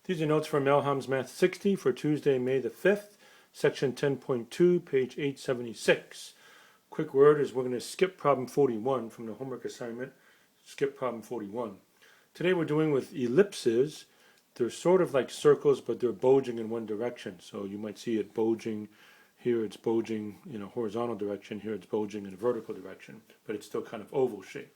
These are notes from Melham's Math 60 for Tuesday, May the 5th, section 10.2, page 876. Quick word is we're going to skip problem 41 from the homework assignment. Skip problem 41. Today we're doing with ellipses. They're sort of like circles, but they're bulging in one direction. So you might see it bulging. Here it's bulging in a horizontal direction. Here it's bulging in a vertical direction, but it's still kind of oval shape.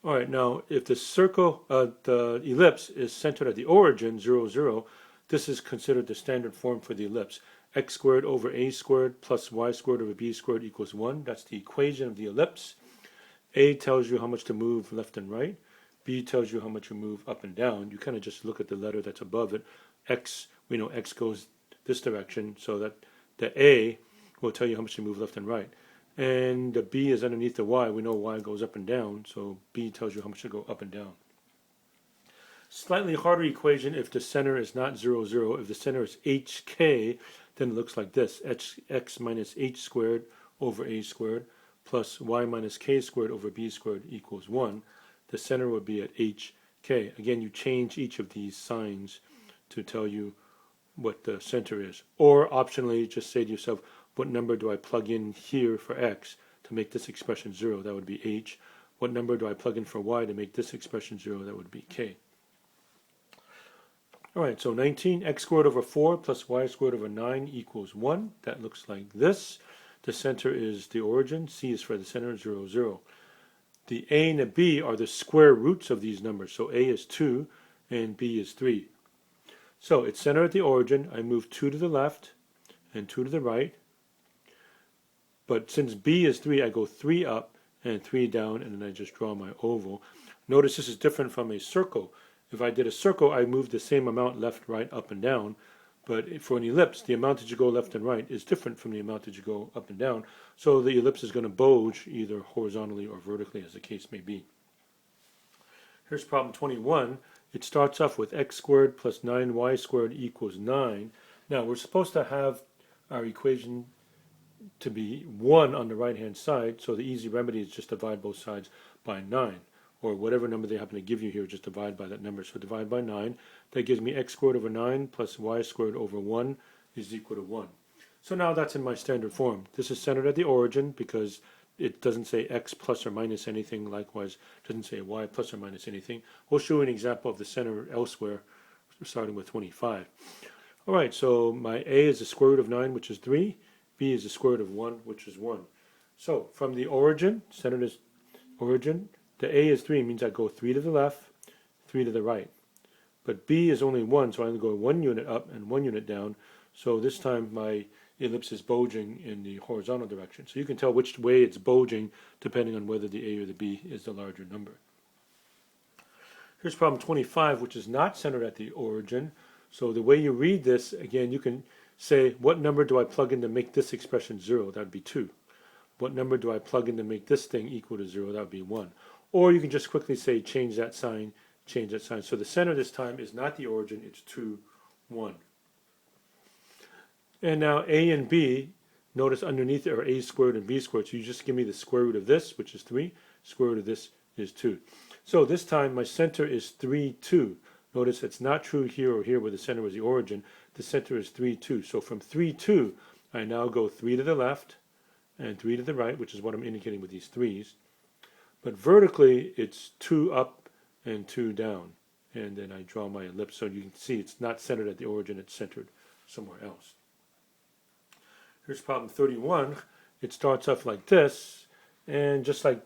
All right, now if the circle, the ellipse is centered at the origin, 0, 0, this is considered the standard form for the ellipse. X squared over a squared plus y squared over b squared equals 1. That's the equation of the ellipse. A tells you how much to move left and right. B tells you how much you move up and down. You kind of just look at the letter that's above it. X, we know X goes this direction, so that the A will tell you how much you move left and right. And the B is underneath the Y. We know Y goes up and down, so B tells you how much to go up and down. Slightly harder equation if the center is not 0, 0. If the center is HK, then it looks like this. X minus H squared over A squared plus Y minus K squared over B squared equals 1. The center would be at HK. Again, you change each of these signs to tell you what the center is. Or optionally, just say to yourself, what number do I plug in here for X to make this expression 0? That would be H. What number do I plug in for Y to make this expression 0? That would be K. Alright, so 19, X squared over 4 plus Y squared over 9 equals 1. That looks like this. The center is the origin. C is for the center, 0, 0. The A and the B are the square roots of these numbers. So A is 2 and B is 3. So it's centered at the origin. I move 2 to the left and 2 to the right. But since B is 3, I go 3 up and 3 down, and then I just draw my oval. Notice this is different from a circle. If I did a circle, I move the same amount left, right, up, and down. But for an ellipse, the amount that you go left and right is different from the amount that you go up and down. So the ellipse is going to bulge either horizontally or vertically, as the case may be. Here's problem 21. It starts off with x squared plus 9y squared equals 9. Now, we're supposed to have our equation to be 1 on the right-hand side, so the easy remedy is just divide both sides by 9. Or whatever number they happen to give you here, just divide by that number. So divide by 9. That gives me x squared over 9 plus y squared over 1 is equal to 1. So now that's in my standard form. This is centered at the origin because it doesn't say x plus or minus anything. Likewise, it doesn't say y plus or minus anything. We'll show you an example of the center elsewhere, starting with 25. All right, so my a is the square root of 9, which is 3. B is the square root of 1, which is 1. So from the origin, centered as origin, the A is 3, means I go 3 to the left, 3 to the right. But B is only 1, so I only go 1 unit up and 1 unit down. So this time my ellipse is bulging in the horizontal direction. So you can tell which way it's bulging depending on whether the A or the B is the larger number. Here's problem 25, which is not centered at the origin. So the way you read this, again, you can say, what number do I plug in to make this expression 0? That would be 2. What number do I plug in to make this thing equal to 0? That would be 1. Or you can just quickly say, change that sign, change that sign. So the center this time is not the origin, it's 2, 1. And now A and B, notice underneath it are A squared and B squared. So you just give me the square root of this, which is 3. Square root of this is 2. So this time my center is 3, 2. Notice it's not true here or here where the center was the origin. The center is 3, 2. So from 3, 2, I now go 3 to the left and 3 to the right, which is what I'm indicating with these 3's. But vertically, it's 2 up and 2 down. And then I draw my ellipse. So you can see it's not centered at the origin, it's centered somewhere else. Here's problem 31. It starts off like this. And just like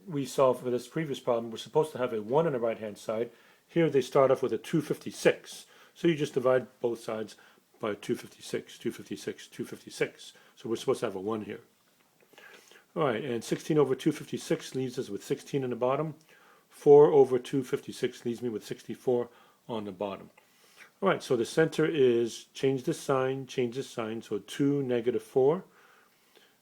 we saw for this previous problem, we're supposed to have a 1 on the right-hand side. Here they start off with a 256. So you just divide both sides by 256, 256, 256. So we're supposed to have a 1 here. All right, and 16 over 256 leaves us with 16 on the bottom. 4 over 256 leaves me with 64 on the bottom. All right, so the center is, change this sign, so 2, negative 4.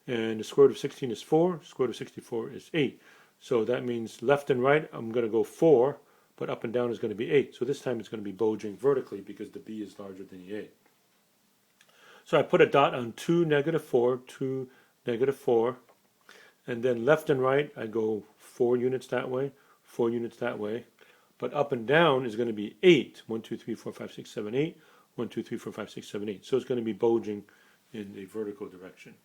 And the square root of 16 is 4, square root of 64 is 8. So that means left and right, I'm going to go 4, but up and down is going to be 8. So this time it's going to be bulging vertically because the B is larger than the A. So I put a dot on 2, negative 4, 2, negative 4. And then left and right, I go 4 units that way, 4 units that way. but up and down is going to be 8. 1, 2, 3, 4, 5, 6, 7, 8. 1, 2, 3, 4, 5, 6, 7, 8. So it's going to be bulging in the vertical direction.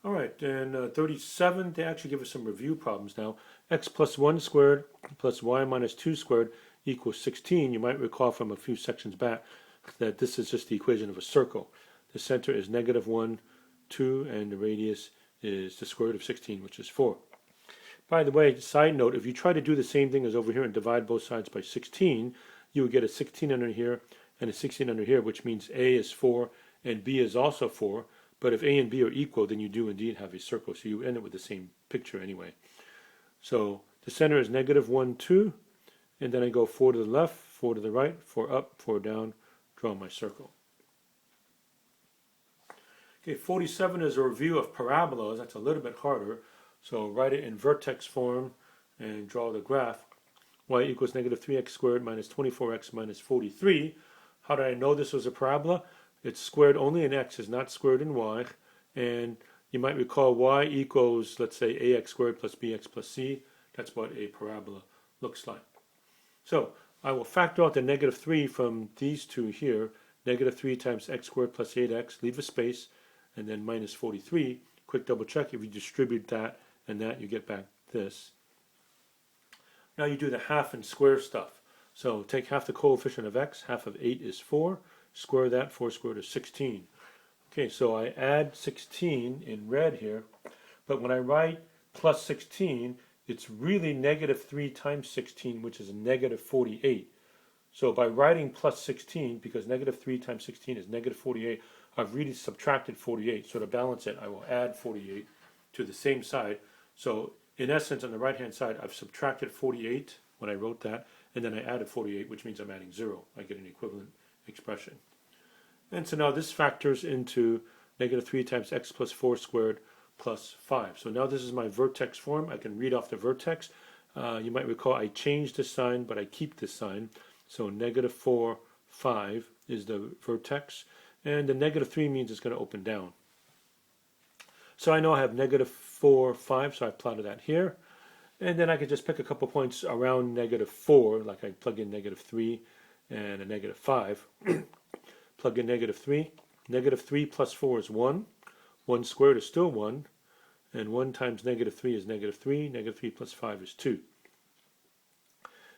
All right, and 37, they actually give us some review problems now. X plus 1 squared plus y minus 2 squared equals 16. You might recall from a few sections back that this is just the equation of a circle. The center is negative 1, 2, and the radius is the square root of 16, which is 4. By the way, side note, if you try to do the same thing as over here and divide both sides by 16, you would get a 16 under here and a 16 under here, which means A is 4 and B is also 4. But if A and B are equal, then you do indeed have a circle. So you end up with the same picture anyway. So the center is negative 1, 2. And then I go 4 to the left, 4 to the right, 4 up, 4 down, draw my circle. Okay, 47 is a review of parabolas. That's a little bit harder. So write it in vertex form and draw the graph. Y equals negative 3x squared minus 24x minus 43. How did I know this was a parabola? It's squared only in x, is not squared in y. And you might recall y equals, let's say, ax squared plus bx plus c. That's what a parabola looks like. So I will factor out the negative 3 from these two here. Negative 3 times x squared plus 8x, leave a space, and then minus 43. Quick double check. If you distribute that and that, you get back this. Now you do the half and square stuff. So take half the coefficient of x, half of 8 is 4. Square that, 4 squared is 16. Okay, so I add 16 in red here, but when I write plus 16, it's really negative 3 times 16, which is negative 48. So by writing plus 16, because negative 3 times 16 is negative 48, I've really subtracted 48. So to balance it, I will add 48 to the same side. So in essence, on the right-hand side, I've subtracted 48 when I wrote that, and then I added 48, which means I'm adding 0. I get an equivalent expression. And so now this factors into negative 3 times x plus 4 squared plus 5. So now this is my vertex form. I can read off the vertex. You might recall I changed the sign, but I keep this sign. So negative 4, 5 is the vertex. And the negative 3 means it's going to open down. So I know I have negative 4, 5, so I plotted that here. And then I could just pick a couple points around negative 4, like I plug in negative 3 and a negative 5. Plug in negative 3. Negative 3 plus 4 is 1. 1 squared is still 1. And 1 times negative 3 is negative 3. Negative 3 plus 5 is 2.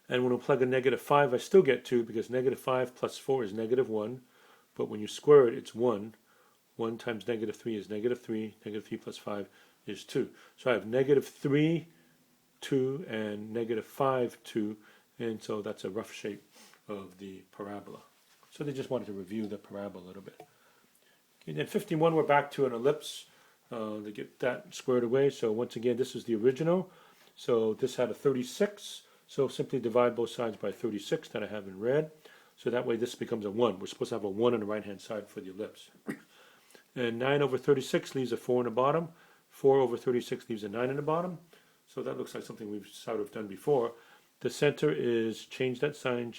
And when we plug in negative 5, I still get 2 because negative 5 plus 4 is negative 1. But when you square it, it's 1. 1 times negative 3 is negative 3. Negative 3 plus 5 is 2. So I have negative 3, 2, and negative 5, 2. And so that's a rough shape of the parabola. So they just wanted to review the parabola a little bit. Okay, then 51, we're back to an ellipse to get that squared away. So once again, this is the original. So this had a 36. So simply divide both sides by 36 that I have in red. So that way this becomes a 1. We're supposed to have a 1 on the right-hand side for the ellipse. And 9 over 36 leaves a 4 in the bottom. 4 over 36 leaves a 9 in the bottom. So that looks like something we've sort of done before. The center is, change that sign,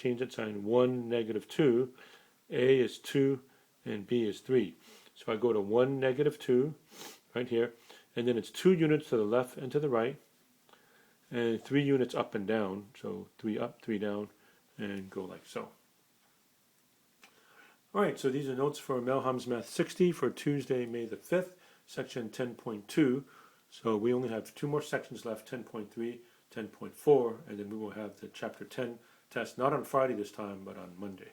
1, negative 2. A is 2, and B is 3. So I go to 1, negative 2, right here. And then it's 2 units to the left and to the right. And 3 units up and down. So 3 up, 3 down, and go like so. All right, so these are notes for Melham's Math 60 for Tuesday, May the 5th, section 10.2. So we only have 2 more sections left, 10.3, 10.4, and then we will have the chapter 10 test, not on Friday this time, but on Monday.